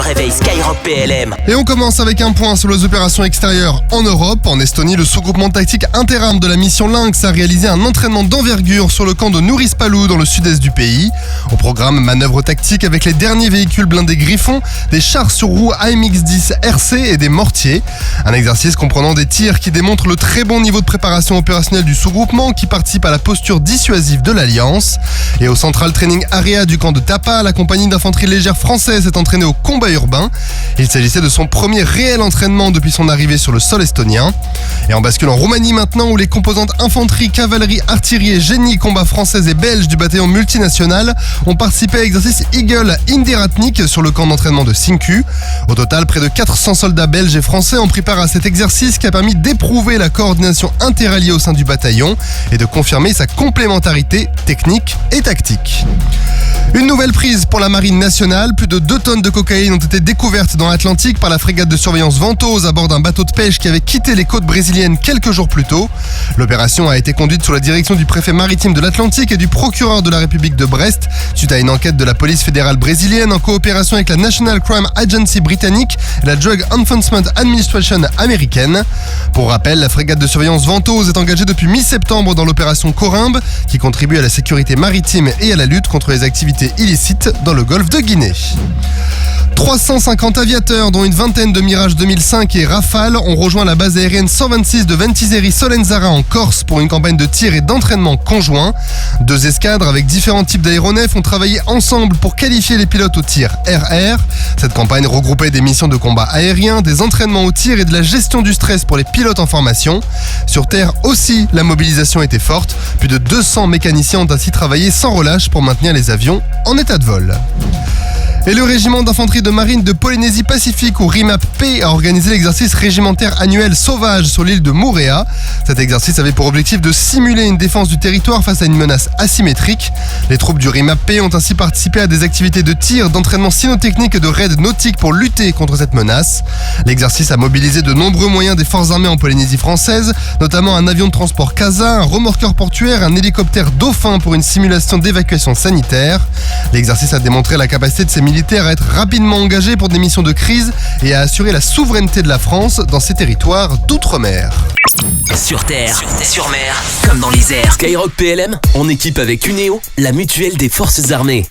réveil Skyrock PLM. Et on commence avec un point sur les opérations extérieures en Europe. En Estonie, le sous-groupement tactique Interam de la mission Lynx a réalisé un entraînement d'envergure sur le camp de Nourispalou dans le sud-est du pays. Au programme, manœuvres tactiques avec les derniers véhicules blindés Griffon, des chars sur roues AMX-10 RC et des mortiers. Un exercice comprenant des tirs qui démontrent le très bon niveau de préparation opérationnelle du sous-groupement qui participe à la posture dissuasive de l'Alliance. Et au Central Training Area du camp de Tapa, la compagnie d'infanterie légère française s'est entraînée au combat urbain. Il s'agissait de son premier réel entraînement depuis son arrivée sur le sol estonien. Et on bascule en Roumanie maintenant où les composantes infanterie, cavalerie, artillerie et génie combat françaises et belges du bataillon multinational ont participé à l'exercice Eagle Indiratnik sur le camp d'entraînement de Sinku. Au total, près de 400 soldats belges et français ont pris part à cet exercice qui a permis d'éprouver la coordination interalliée au sein du bataillon et de confirmer sa complémentarité technique et tactique. Une nouvelle prise pour la marine nationale. Plus de 2 tonnes de cocaïne ont été découvertes dans l'Atlantique par la frégate de surveillance Ventose à bord d'un bateau de pêche qui avait quitté les côtes brésiliennes quelques jours plus tôt. L'opération a été conduite sous la direction du préfet maritime de l'Atlantique et du procureur de la République de Brest, suite à une enquête de la police fédérale brésilienne en coopération avec la National Crime Agency britannique et la Drug Enforcement Administration américaine. Pour rappel, la frégate de surveillance Ventose est engagée depuis mi-septembre dans l'opération Corymbe, qui contribue à la sécurité maritime et à la lutte contre les activités illicites dans le golfe de Guinée. 350 aviateurs, dont une vingtaine de Mirage 2005 et Rafale, ont rejoint la base aérienne 126 de Ventiseri Solenzara en Corse pour une campagne de tir et d'entraînement conjoint. 2 escadres avec différents types d'aéronefs ont travaillé ensemble pour qualifier les pilotes au tir RR. Cette campagne regroupait des missions de combat aérien, des entraînements au tir et de la gestion du stress pour les pilotes en formation. Sur Terre aussi, la mobilisation était forte. Plus de 200 mécaniciens ont ainsi travaillé sans relâche pour maintenir les avions en état de vol. Et le régiment d'infanterie de marine de Polynésie Pacifique, ou RIMAP-P, a organisé l'exercice régimentaire annuel Sauvage sur l'île de Moorea. Cet exercice avait pour objectif de simuler une défense du territoire face à une menace asymétrique. Les troupes du RIMAP-P ont ainsi participé à des activités de tir, d'entraînement cynotechnique et de raids nautiques pour lutter contre cette menace. L'exercice a mobilisé de nombreux moyens des forces armées en Polynésie française, notamment un avion de transport CASA, un remorqueur portuaire, un hélicoptère Dauphin pour une simulation d'évacuation sanitaire. L'exercice a démontré la capacité de ces militaires à être rapidement engagés pour des missions de crise et à assurer la souveraineté de la France dans ses territoires d'outre-mer. Sur terre, sur mer, comme dans les airs. Skyrock PLM, en équipe avec Cuneo, la mutuelle des forces armées.